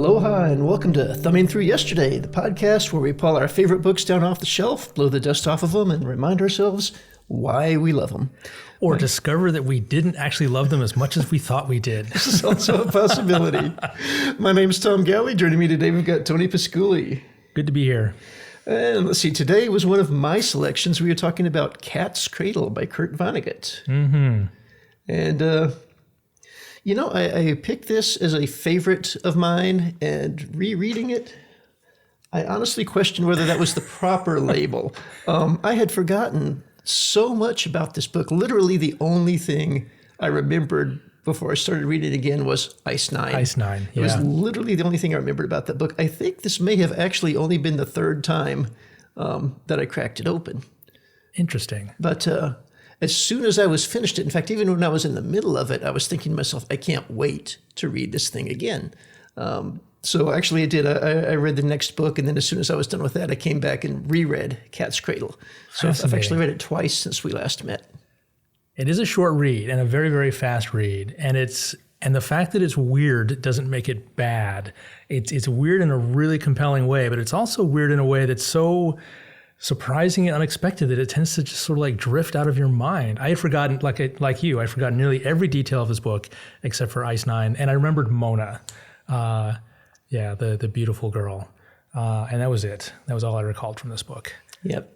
Aloha and welcome to Thumbing Through Yesterday, the podcast where we pull our favorite books down off the shelf, blow the dust off of them, and remind ourselves why we love them. Or discover that we didn't actually love them as much as we thought we did. This is also a possibility. My name's Tom Galley. Joining me today, we've got Tony Pasculi. Good to be here. And let's see, today was one of my selections. We were talking about Cats Cradle by Kurt Vonnegut. Mm-hmm. And, I picked this as a favorite of mine, and rereading it, I honestly question whether that was the proper label. I had forgotten so much about this book. Literally the only thing I remembered before I started reading it again was Ice Nine. Ice Nine, yeah. It was literally the only thing I remembered about that book. I think this may have actually only been the third time that I cracked it open. Interesting. But as soon as I was finished it, in fact, even when I was in the middle of it, I was thinking to myself, I can't wait to read this thing again. So actually I did. I read the next book, and then as soon as I was done with that, I came back and reread Cat's Cradle. So I've actually read it twice since we last met. It is a short read and a very, very fast read. And the fact that it's weird doesn't make it bad. It's weird in a really compelling way, but it's also weird in a way that's so surprising and unexpected that it tends to just sort of like drift out of your mind. I had forgotten, like you, I forgot nearly every detail of this book except for Ice Nine, and I remembered Mona, the beautiful girl, and that was it. That was all I recalled from this book. Yep.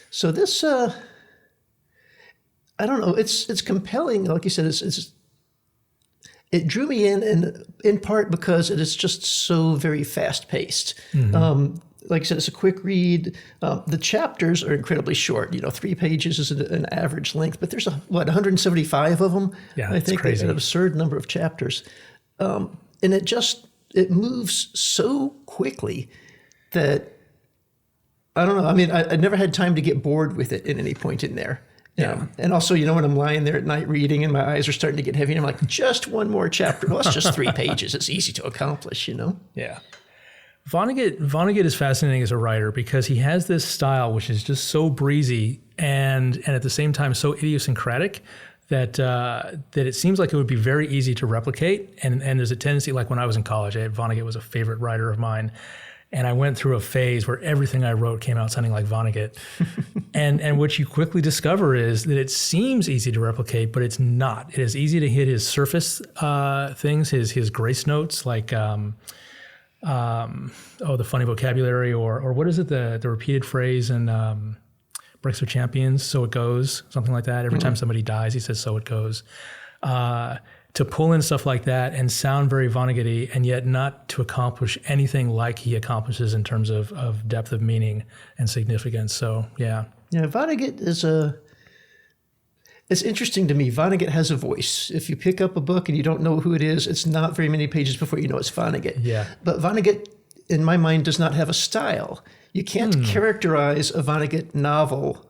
So this, I don't know. It's compelling, like you said. It drew me in part because it is just so very fast paced. Mm-hmm. Like I said, it's a quick read. The chapters are incredibly short. 3 pages is an average length, but there's 175 of them. Yeah, I think crazy. An absurd number of chapters, and it moves so quickly that I don't know. I mean, I never had time to get bored with it at any point in there. Yeah. And also, when I'm lying there at night reading and my eyes are starting to get heavy, and I'm like, just one more chapter. Well, it's just 3 pages. It's easy to accomplish, Yeah. Vonnegut is fascinating as a writer because he has this style which is just so breezy and at the same time so idiosyncratic that it seems like it would be very easy to replicate. And there's a tendency, like when I was in college, Vonnegut was a favorite writer of mine. And I went through a phase where everything I wrote came out sounding like Vonnegut. and what you quickly discover is that it seems easy to replicate, but it's not. It is easy to hit his surface things, his grace notes, like the funny vocabulary, or what is it, the repeated phrase in Breakfast of Champions, so it goes, something like that. Every time somebody dies, he says, so it goes. To pull in stuff like that and sound very Vonnegut-y, and yet not to accomplish anything like he accomplishes in terms of depth of meaning and significance. So, yeah. Yeah, Vonnegut it's interesting to me. Vonnegut has a voice. If you pick up a book and you don't know who it is, it's not very many pages before you know it's Vonnegut. Yeah. But Vonnegut, in my mind, does not have a style. You can't characterize a Vonnegut novel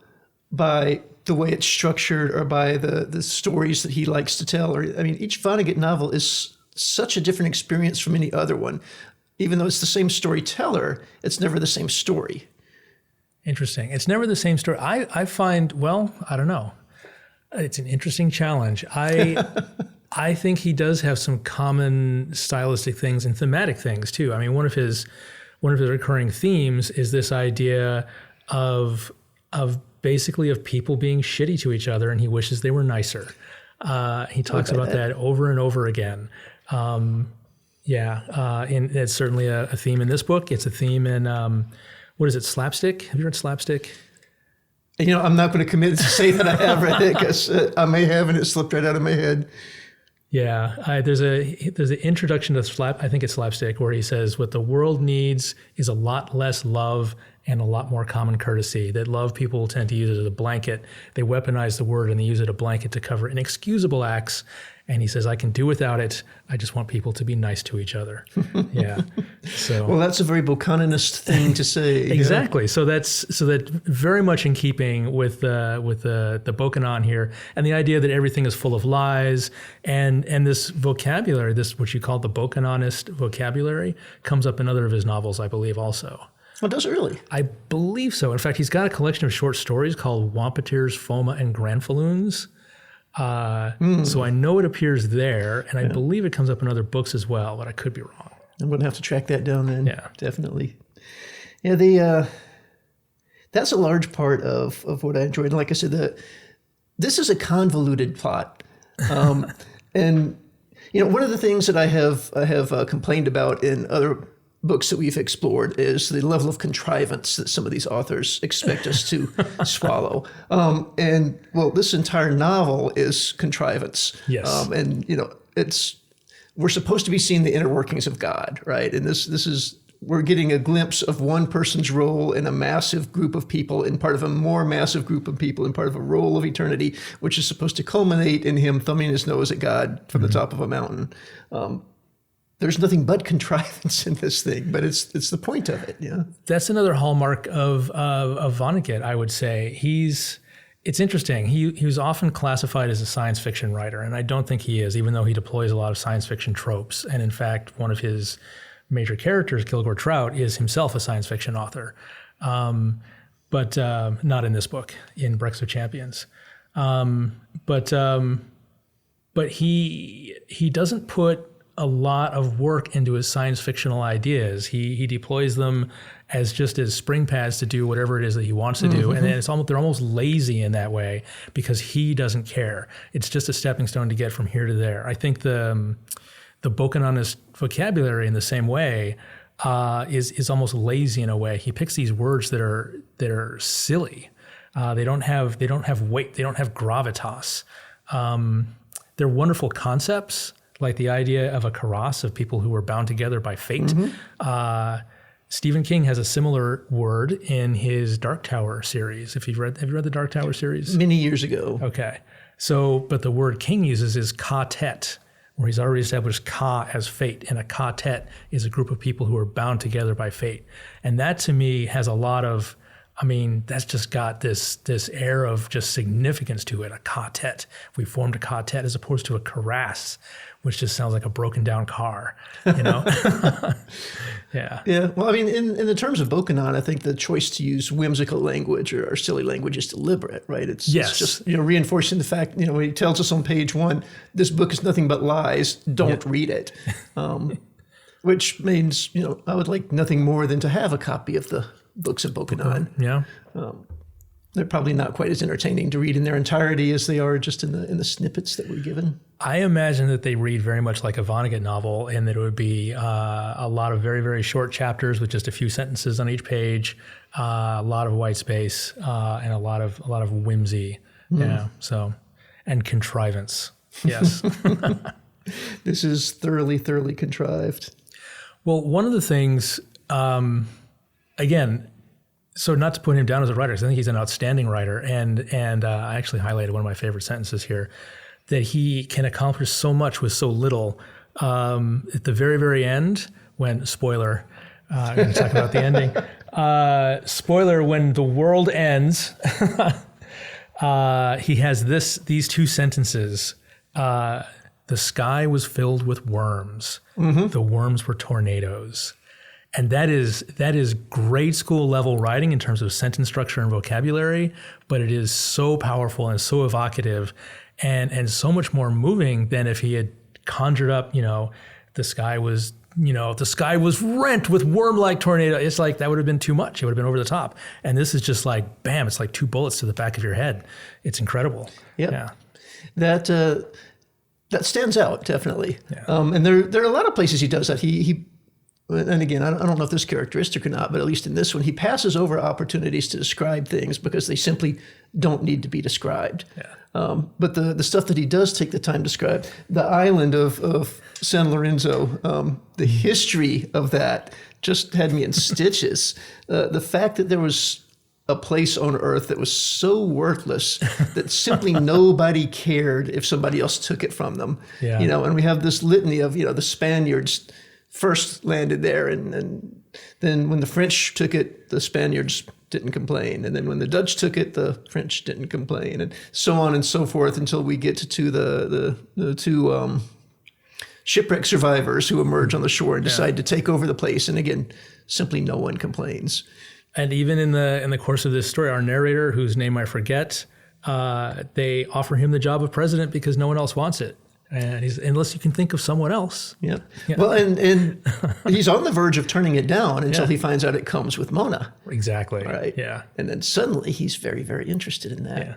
by the way it's structured or by the stories that he likes to tell. Each Vonnegut novel is such a different experience from any other one. Even though it's the same storyteller, it's never the same story. Interesting. It's never the same story. I find, I don't know. It's an interesting challenge. I think he does have some common stylistic things and thematic things too. I mean, one of his recurring themes is this idea of basically of people being shitty to each other, and he wishes they were nicer. He talks about that over and over again. And it's certainly a theme in this book. It's a theme in what is it, Slapstick? Have you read Slapstick? I'm not going to commit to say that I have read it because I may have, and it slipped right out of my head. Yeah, there's an introduction to I think it's Slapstick, where he says what the world needs is a lot less love and a lot more common courtesy. That love people tend to use it as a blanket. They weaponize the word and they use it as a blanket to cover inexcusable acts. And he says, I can do without it. I just want people to be nice to each other. Yeah. So well, that's a very Bokononism thing to say. Exactly. So that's very much in keeping with the Bokonon here, and the idea that everything is full of lies, and this vocabulary, this what you call the Bokononist vocabulary, comes up in other of his novels, I believe, also. Oh, does it really? I believe so. In fact, he's got a collection of short stories called Wampetiers, Foma, and Granfalloons. So I know it appears there, and I believe it comes up in other books as well, but I could be wrong. I'm going to have to track that down then. Yeah. Definitely. Yeah, that's a large part of what I enjoyed. And like I said, this is a convoluted plot. And, one of the things that I have complained about in other books that we've explored is the level of contrivance that some of these authors expect us to swallow. And this entire novel is contrivance. Yes. And, we're supposed to be seeing the inner workings of God, right? And this is, we're getting a glimpse of one person's role in a massive group of people, in part of a more massive group of people, in part of a role of eternity, which is supposed to culminate in him thumbing his nose at God from the top of a mountain. There's nothing but contrivance in this thing, but it's the point of it. Yeah, that's another hallmark of Vonnegut, I would say. It's interesting. He was often classified as a science fiction writer, and I don't think he is, even though he deploys a lot of science fiction tropes. And in fact, one of his major characters, Kilgore Trout, is himself a science fiction author, but not in this book, in Breakfast of Champions. But he doesn't put a lot of work into his science fictional ideas. He deploys them as spring pads to do whatever it is that he wants to do, and then they're almost lazy in that way because he doesn't care. It's just a stepping stone to get from here to there. I think the Bokononist vocabulary in the same way is almost lazy in a way. He picks these words that are silly. They don't have weight. They don't have gravitas. They're wonderful concepts, like the idea of a karas, of people who are bound together by fate. Stephen King has a similar word in his Dark Tower series. Have you read the Dark Tower series? Many years ago. Okay. So, but the word King uses is ka-tet, where he's already established ka as fate, and a ka-tet is a group of people who are bound together by fate. And that to me has a lot of, that's just got this air of just significance to it, a ka-tet. We formed a ka-tet as opposed to a karas, which just sounds like a broken down car, Yeah. Yeah. Well, in the terms of Bokonon, I think the choice to use whimsical language or silly language is deliberate, right? It's just, reinforcing the fact, when he tells us on page 1, this book is nothing but lies, don't read it. Which means, I would like nothing more than to have a copy of the books of Bokonon. Yeah. They're probably not quite as entertaining to read in their entirety as they are just in the snippets that we're given. I imagine that they read very much like a Vonnegut novel, and that it would be a lot of very, very short chapters with just a few sentences on each page, a lot of white space, and a lot of whimsy. Yeah. So, and contrivance. Yes. This is thoroughly, thoroughly contrived. Well, one of the things, again, so not to put him down as a writer, because I think he's an outstanding writer, and I actually highlighted one of my favorite sentences here, that he can accomplish so much with so little. At the very, very end, when, spoiler, I'm going to talk about the ending. Spoiler, when the world ends, he has these two sentences. The sky was filled with worms. The worms were tornadoes. And that is grade school level writing in terms of sentence structure and vocabulary, but it is so powerful and so evocative and so much more moving than if he had conjured up, the sky was rent with worm-like tornado. It's like that would have been too much. It would have been over the top. And this is just like, bam, it's like 2 bullets to the back of your head. It's incredible. Yep. Yeah. That stands out, definitely. Yeah. And there are a lot of places he does that. He and again, I don't know if this is characteristic or not, but at least in this one, he passes over opportunities to describe things because they simply don't need to be described. Yeah. But the stuff that he does take the time to describe, the island of San Lorenzo, the history of that just had me in stitches. The fact that there was a place on Earth that was so worthless that simply nobody cared if somebody else took it from them. Yeah. And we have this litany of, the Spaniards first landed there, and then when the French took it, the Spaniards didn't complain, and then when the Dutch took it, the French didn't complain, and so on and so forth until we get to the two shipwreck survivors who emerge on the shore and decide to take over the place, and again, simply no one complains. And even in the course of this story, our narrator, whose name I forget, they offer him the job of president because no one else wants it. And unless you can think of someone else. Yeah. Yeah. Well, and he's on the verge of turning it down until he finds out it comes with Mona. Exactly. Right. Yeah. And then suddenly he's very, very interested in that. Yeah.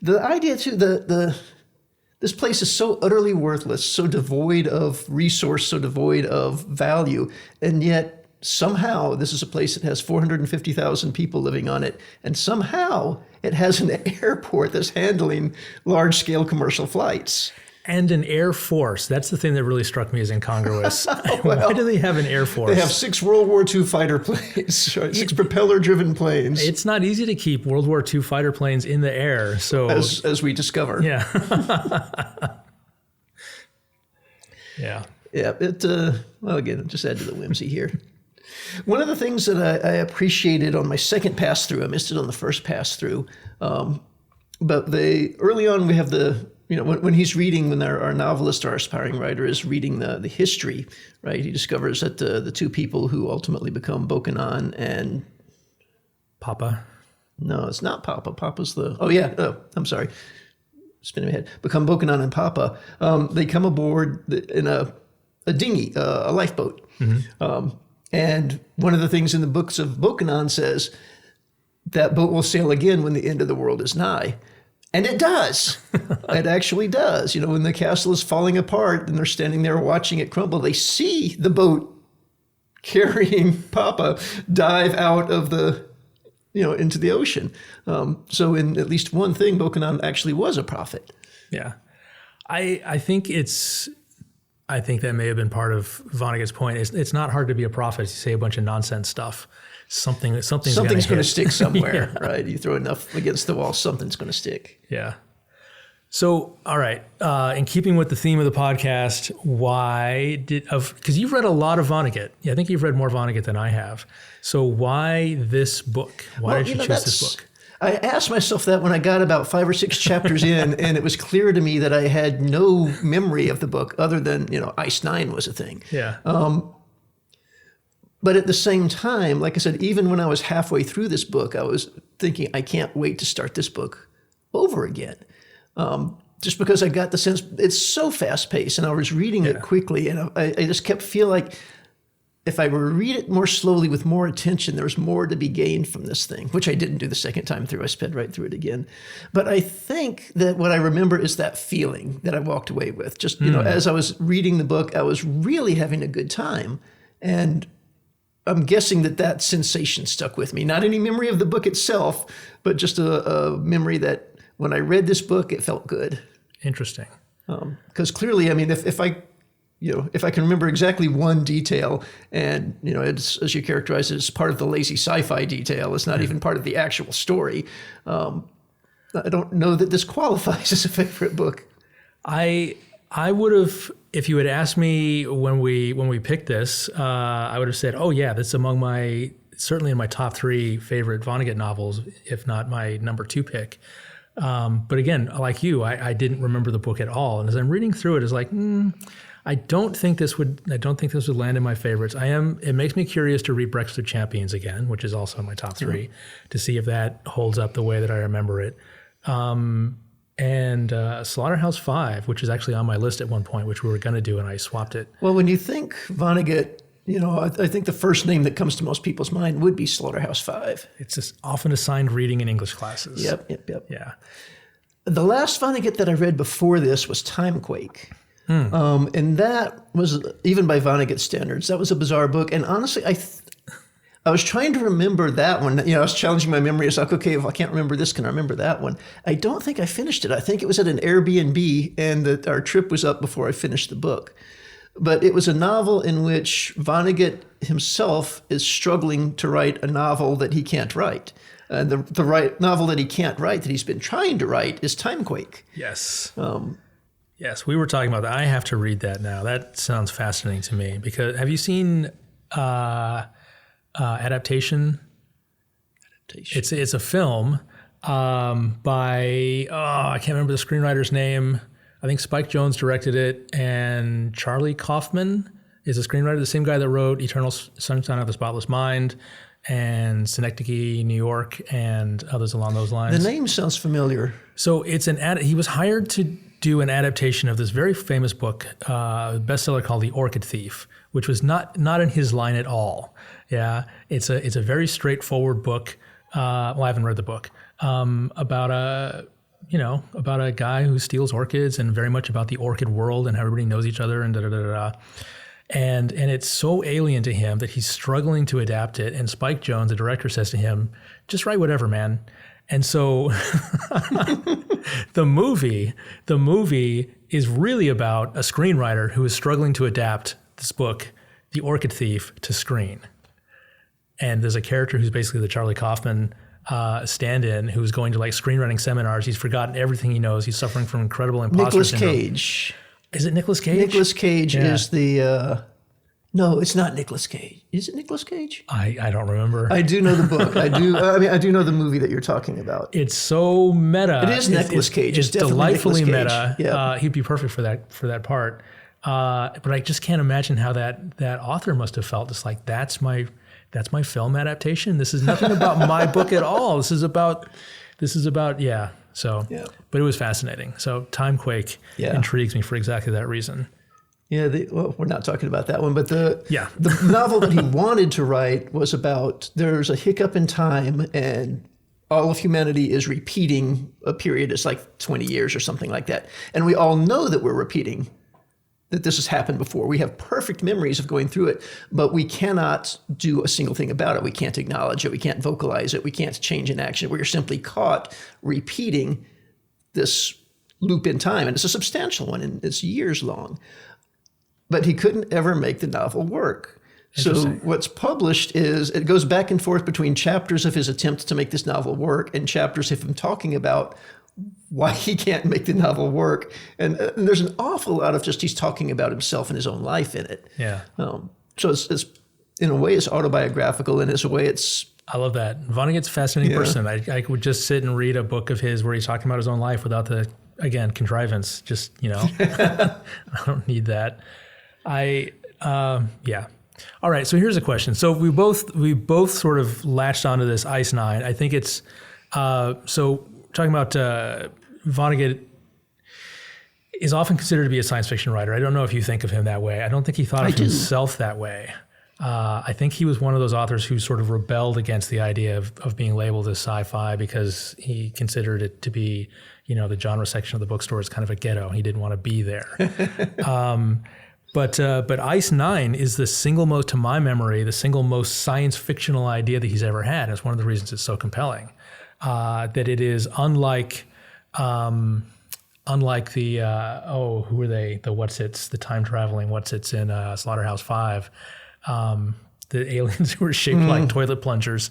The idea too, this place is so utterly worthless, so devoid of resource, so devoid of value, and yet somehow this is a place that has 450,000 people living on it, and somehow it has an airport that's handling large-scale commercial flights. And an Air Force. That's the thing that really struck me as incongruous. Why do they have an Air Force? They have 6 World War II fighter planes, right? 6 propeller-driven planes. It's not easy to keep World War II fighter planes in the air. So as we discover. Yeah. Yeah. Yeah, well, again, just add to the whimsy here. One of the things that I appreciated on my second pass-through, I missed it on the first pass-through, but early on we have when he's reading, when our novelist, our aspiring writer, is reading the history, right, he discovers that the two people who ultimately become Bokonon and... Papa? No, it's not Papa. Papa's I'm sorry. Spinning my head. Become Bokonon and Papa. They come aboard in a dinghy, a lifeboat. Mm-hmm. And one of the things in the books of Bokonon says that boat will sail again when the end of the world is nigh. And it does. It actually does. When the castle is falling apart and they're standing there watching it crumble, they see the boat carrying Papa dive out of into the ocean. So in at least one thing, Bokonon actually was a prophet. Yeah. I think that may have been part of Vonnegut's point. It's not hard to be a prophet. You say a bunch of nonsense stuff. Something's going to stick somewhere, right? You throw enough against the wall, something's going to stick. Yeah. So, all right. In keeping with the theme of the podcast, because you've read a lot of Vonnegut. Yeah, I think you've read more Vonnegut than I have. So why this book? Why did you choose this book? I asked myself that when I got about 5 or 6 chapters in, and it was clear to me that I had no memory of the book other than, Ice 9 was a thing. Yeah. But at the same time, like I said, even when I was halfway through this book, I was thinking, I can't wait to start this book over again. Just because I got the sense it's so fast paced, and I was reading it quickly, and I just kept feeling like if I were to read it more slowly with more attention, there's more to be gained from this thing, which I didn't do the second time through. I sped right through it again. But I think that what I remember is that feeling that I walked away with. Just, as I was reading the book, I was really having a good time. And I'm guessing that sensation stuck with me. Not any memory of the book itself, but just a memory that when I read this book, it felt good. Interesting. Because clearly, I mean, if I can remember exactly one detail, and it's, as you characterize it, it's part of the lazy sci-fi detail. It's not even part of the actual story. I don't know that this qualifies as a favorite book. I would have, if you had asked me when we picked this, I would have said, oh yeah, that's certainly in my top 3 favorite Vonnegut novels, if not my number 2 pick. But again, like you, I didn't remember the book at all, and as I'm reading through it, it's like, I don't think this would land in my favorites. It makes me curious to read Breakfast of Champions again, which is also in my top 3, to see if that holds up the way that I remember it. And Slaughterhouse 5, which is actually on my list at one point, which we were going to do, and I swapped it. Well, when you think Vonnegut, I think the first name that comes to most people's mind would be Slaughterhouse 5. It's just often assigned reading in English classes. Yep. Yeah. The last Vonnegut that I read before this was Timequake. And that was, even by Vonnegut standards, that was a bizarre book. And honestly, I was trying to remember that one. I was challenging my memory. It's like, okay, if I can't remember this, can I remember that one? I don't think I finished it. I think it was at an Airbnb, and our trip was up before I finished the book. But it was a novel in which Vonnegut himself is struggling to write a novel that he can't write. The novel that he can't write, that he's been trying to write, is Timequake. Yes. Yes, we were talking about that. I have to read that now. That sounds fascinating to me. Because have you seen Adaptation? It's a film by I can't remember the screenwriter's name. I think Spike Jonze directed it, and Charlie Kaufman is a screenwriter, the same guy that wrote Eternal Sunshine of the Spotless Mind and Synecdoche, New York, and others along those lines. The name sounds familiar. So it's he was hired to do an adaptation of this very famous book, bestseller called The Orchid Thief, which was not in his line at all. Yeah, it's a very straightforward book. Well, I haven't read the book, about a guy who steals orchids, and very much about the orchid world and how everybody knows each other and And it's so alien to him that he's struggling to adapt it. And Spike Jonze, the director, says to him, "Just write whatever, man." And so the movie is really about a screenwriter who is struggling to adapt this book, The Orchid Thief, to screen. And there's a character who's basically the Charlie Kaufman stand-in, who's going to like screenwriting seminars. He's forgotten everything he knows. He's suffering from incredible imposter Nicolas syndrome. Cage. Is it Nicolas Cage? Nicolas Cage is the... no, it's not Nicolas Cage. Is it Nicolas Cage? I don't remember. I do know the book. I do know the movie that you're talking about. It's so meta. It is Nicolas Cage. It's delightfully Nicolas Cage. meta. Yeah. He'd be perfect for that part. But I just can't imagine how that author must have felt. It's like, that's my film adaptation. This is nothing about my book at all. This is about yeah. So, yeah. But it was fascinating. So Timequake intrigues me for exactly that reason. Yeah, we're not talking about that one, but the Yeah. the novel that he wanted to write was about there's a hiccup in time and all of humanity is repeating a period. It's like 20 years or something like that. And we all know that we're repeating, that this has happened before. We have perfect memories of going through it, but we cannot do a single thing about it. We can't acknowledge it. We can't vocalize it. We can't change an action. We're simply caught repeating this loop in time. And it's a substantial one, and it's years long. But he couldn't ever make the novel work. So what's published is it goes back and forth between chapters of his attempt to make this novel work and chapters of him talking about why he can't make the novel work. And there's an awful lot of just he's talking about himself and his own life in it. Yeah. So it's in a way it's autobiographical, and in a way it's... I love that. Vonnegut's a fascinating person. I would just sit and read a book of his where he's talking about his own life without the, again, contrivance. Just, I don't need that. Yeah. All right. So here's a question. So we both sort of latched onto this Ice Nine. I think it's, so talking about Vonnegut is often considered to be a science fiction writer. I don't know if you think of him that way. I don't think he thought of himself that way. I think he was one of those authors who sort of rebelled against the idea of being labeled as sci-fi because he considered it to be, the genre section of the bookstore is kind of a ghetto. He didn't want to be there. But Ice Nine is the single most, to my memory, the single most science fictional idea that he's ever had. And it's one of the reasons it's so compelling. That it is unlike the who are they? The what's-its, the time traveling what's-its in Slaughterhouse-5. The aliens who are shaped like toilet plungers,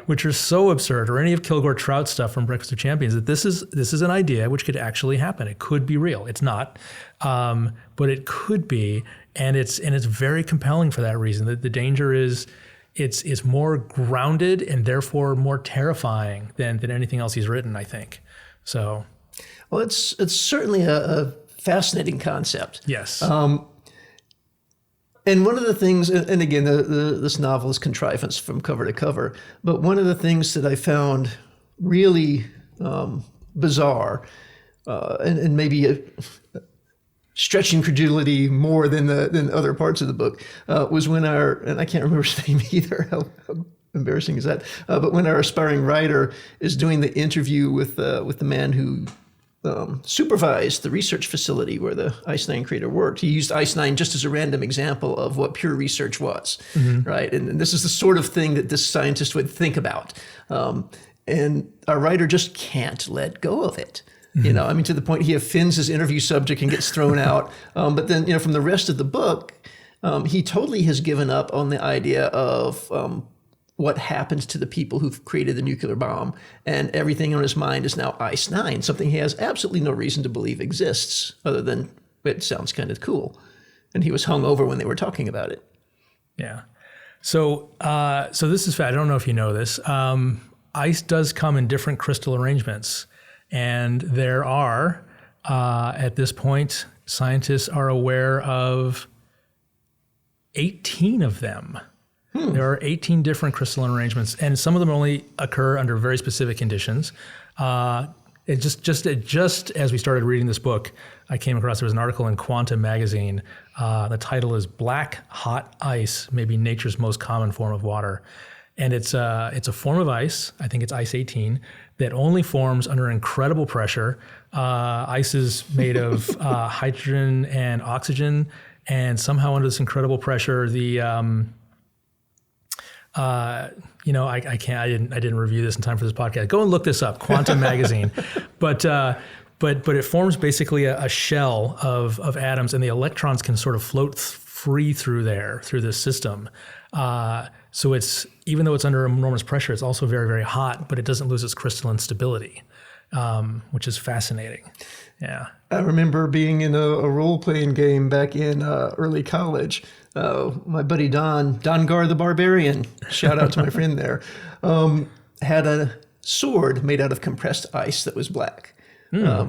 which are so absurd, or any of Kilgore Trout's stuff from Breakfast of Champions, that this is an idea which could actually happen. It could be real. It's not, but it could be, and it's very compelling for that reason. That the danger is it's more grounded and therefore more terrifying than anything else he's written, I think. So, well, it's certainly a fascinating concept. Yes. And one of the things, and again, this novel is contrivance from cover to cover, but one of the things that I found really bizarre, and maybe stretching credulity more than other parts of the book, was when and I can't remember his name either, how embarrassing is that, but when our aspiring writer is doing the interview with the man who supervised the research facility where the Ice Nine creator worked. He used Ice Nine just as a random example of what pure research was, right? And this is the sort of thing that this scientist would think about. And our writer just can't let go of it. To the point he offends his interview subject and gets thrown out. But then, from the rest of the book, he totally has given up on the idea of what happens to the people who've created the nuclear bomb, and everything on his mind is now Ice Nine, something he has absolutely no reason to believe exists, other than it sounds kind of cool. And he was hung over when they were talking about it. Yeah. So this is fact. I don't know if you know this. Ice does come in different crystal arrangements, and there are, at this point, scientists are aware of 18 of them. There are 18 different crystalline arrangements, and some of them only occur under very specific conditions. It just as we started reading this book, I came across, there was an article in Quantum magazine. The title is "Black Hot Ice May be Nature's Most Common Form of Water." And it's a form of ice, I think it's ice 18, that only forms under incredible pressure. Ice is made of hydrogen and oxygen, and somehow under this incredible pressure, I didn't review this in time for this podcast. Go and look this up, Quantum magazine. But it forms basically a shell of atoms, and the electrons can sort of float free through this system. So it's, even though it's under enormous pressure, it's also very, very hot, but it doesn't lose its crystalline stability, which is fascinating. Yeah. I remember being in a role-playing game back in early college. My buddy Don Gar the Barbarian, shout out to my friend there, had a sword made out of compressed ice that was black.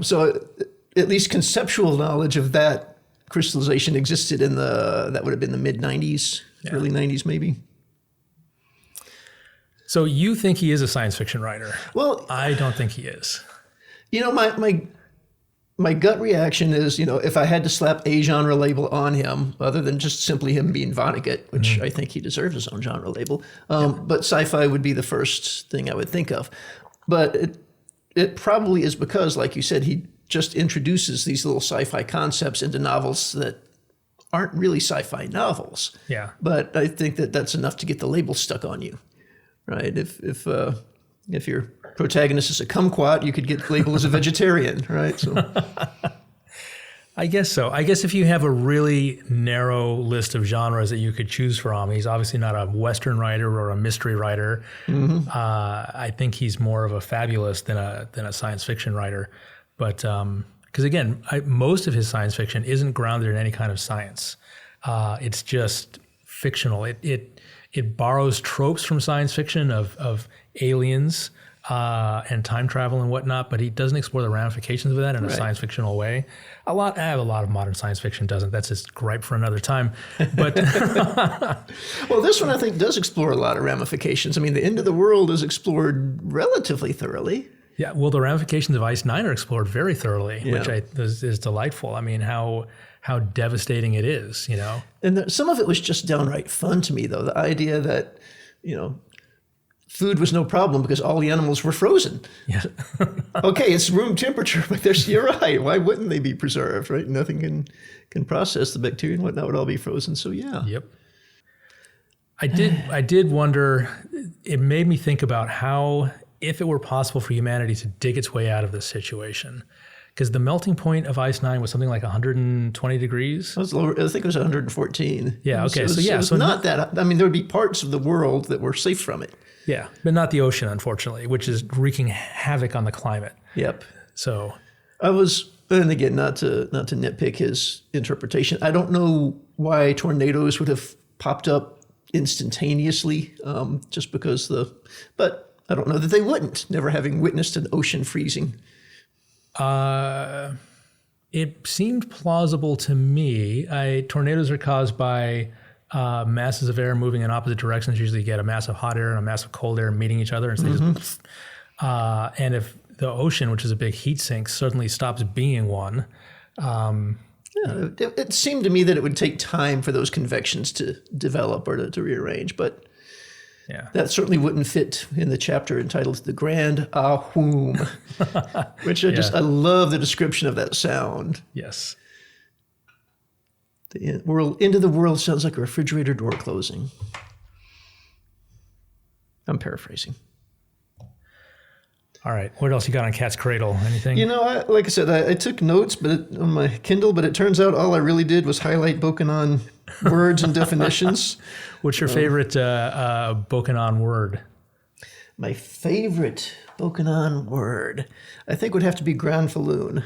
So at least conceptual knowledge of that crystallization existed that would have been the mid-90s, early 90s maybe. So you think he is a science fiction writer? Well, I don't think he is. My gut reaction is, if I had to slap a genre label on him, other than just simply him being Vonnegut, which I think he deserves his own genre label, but sci-fi would be the first thing I would think of. But it probably is because, like you said, he just introduces these little sci-fi concepts into novels that aren't really sci-fi novels. Yeah. But I think that's enough to get the label stuck on you, right? If your protagonist is a kumquat, you could get labeled as a vegetarian, right? So, I guess so. I guess if you have a really narrow list of genres that you could choose from, he's obviously not a Western writer or a mystery writer. I think he's more of a fabulist than a science fiction writer. But because again, most of his science fiction isn't grounded in any kind of science. It's just fictional. It borrows tropes from science fiction of aliens and time travel and whatnot, but he doesn't explore the ramifications of that in a science fictional way. A lot of modern science fiction doesn't. That's his gripe for another time. But well, this one I think does explore a lot of ramifications. I mean, the end of the world is explored relatively thoroughly. Yeah, well, the ramifications of Ice 9 are explored very thoroughly, which is delightful. I mean, how devastating it is, And some of it was just downright fun to me, though. The idea that, food was no problem because all the animals were frozen. Yeah. Okay, it's room temperature, but you're right. Why wouldn't they be preserved, right? Nothing can process the bacteria and whatnot would all be frozen. So yeah. Yep. I did wonder, it made me think about how, if it were possible for humanity to dig its way out of this situation, because the melting point of Ice 9 was something like 120 degrees. It was lower, I think it was 114. Yeah, okay. So not that, I mean, there would be parts of the world that were safe from it. Yeah, but not the ocean, unfortunately, which is wreaking havoc on the climate. Yep. So and again, not to nitpick his interpretation, I don't know why tornadoes would have popped up instantaneously, just because but I don't know that they wouldn't, never having witnessed an ocean freezing. It seemed plausible to me. Tornadoes are caused by masses of air moving in opposite directions. Usually you get a mass of hot air and a mass of cold air meeting each other. And, so just, and if the ocean, which is a big heat sink, suddenly stops being one. It seemed to me that it would take time for those convections to develop or to rearrange, but that certainly wouldn't fit in the chapter entitled The Grand Ahum, which I love the description of that sound. Yes. The end of the world sounds like a refrigerator door closing. I'm paraphrasing. All right. What else you got on Cat's Cradle? Anything? Like I said, I took notes on my Kindle, but it turns out all I really did was highlight Bokonon words and definitions. What's your favorite Bokonon word? My favorite Bokonon word, I think, would have to be granfaloon.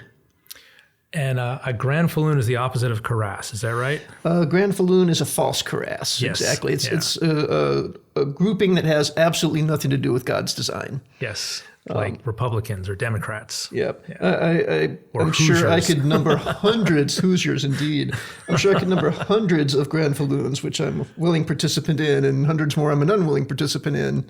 And a granfaloon is the opposite of cuirass. Is that right? Granfaloon is a false cuirass. Yes. Exactly. It's a grouping that has absolutely nothing to do with God's design. Yes. Like Republicans or Democrats. Yep. Yeah. I'm sure I could number hundreds, Hoosiers indeed. I'm sure I could number hundreds of granfaloons, which I'm a willing participant in, and hundreds more I'm an unwilling participant in.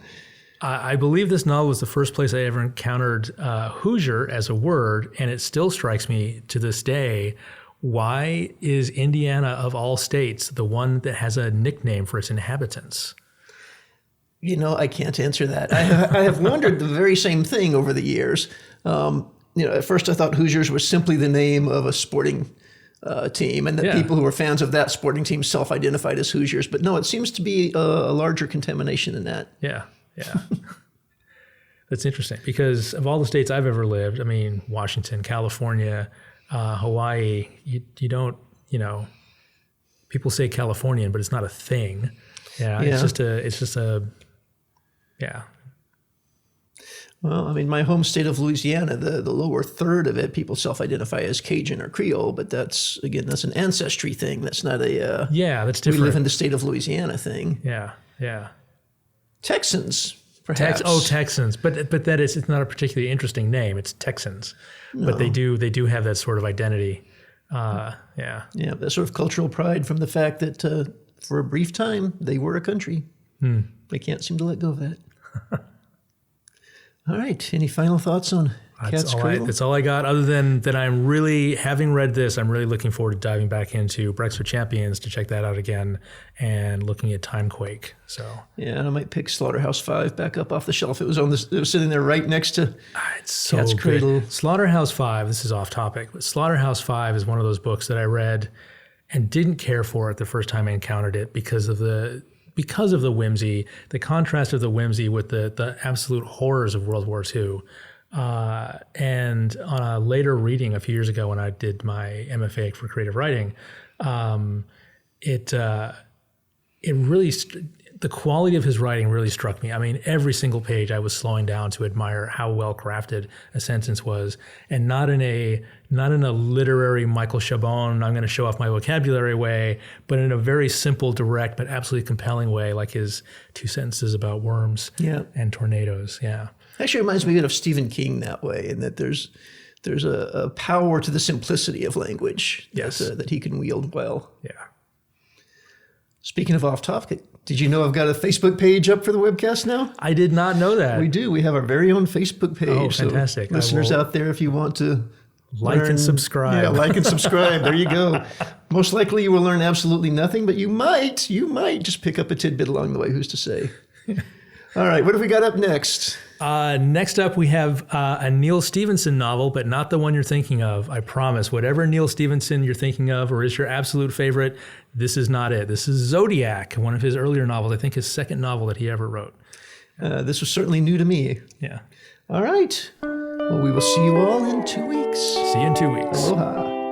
I believe this novel was the first place I ever encountered Hoosier as a word, and it still strikes me to this day. Why is Indiana, of all states, the one that has a nickname for its inhabitants? I can't answer that. I have wondered the very same thing over the years. At first I thought Hoosiers was simply the name of a sporting team, and that people who were fans of that sporting team self-identified as Hoosiers. But no, it seems to be a larger contamination than that. Yeah. That's interesting because of all the states I've ever lived, I mean, Washington, California, Hawaii, you don't, people say Californian, but it's not a thing. Yeah. It's just a, yeah. Well, I mean, my home state of Louisiana, the lower third of it, people self-identify as Cajun or Creole, but that's an ancestry thing. That's not a that's different. We live in the state of Louisiana thing. Yeah. Texans, perhaps. Texans, but it's not a particularly interesting name. It's Texans, no. But they do have that sort of identity. Yeah, that sort of cultural pride from the fact that for a brief time they were a country. They can't seem to let go of that. All right. Any final thoughts on Cats Cradle? That's all I got, other than that I'm really, having read this, I'm really looking forward to diving back into Breakfast with Champions to check that out again and looking at Timequake. So yeah, and I might pick Slaughterhouse-5 back up off the shelf. It was sitting there right next to it's so Cats Cradle. Good. Slaughterhouse-5, this is off topic, but Slaughterhouse-5 is one of those books that I read and didn't care for it the first time I encountered it because of the whimsy, the contrast of the whimsy with the absolute horrors of World War II. And on a later reading a few years ago when I did my MFA for creative writing, it really, the quality of his writing really struck me. I mean, every single page I was slowing down to admire how well crafted a sentence was, and not in a literary Michael Chabon, I'm going to show off my vocabulary way, but in a very simple, direct, but absolutely compelling way, like his 2 sentences about worms and tornadoes. Yeah. Actually reminds me a bit of Stephen King that way, in that there's a power to the simplicity of language that he can wield well. Yeah. Speaking of off topic, did you know I've got a Facebook page up for the webcast now? I did not know that. We do. We have our very own Facebook page. Oh, fantastic. So listeners out there, if you want to like and subscribe. Yeah, like and subscribe. There you go. Most likely you will learn absolutely nothing, but you might just pick up a tidbit along the way. Who's to say? All right. What have we got up next? Next up, we have a Neil Stephenson novel, but not the one you're thinking of. I promise. Whatever Neil Stephenson you're thinking of or is your absolute favorite, this is not it. This is Zodiac, one of his earlier novels. I think his second novel that he ever wrote. This was certainly new to me. Yeah. All right. Well, we will see you all in 2 weeks. See you in 2 weeks. Aloha.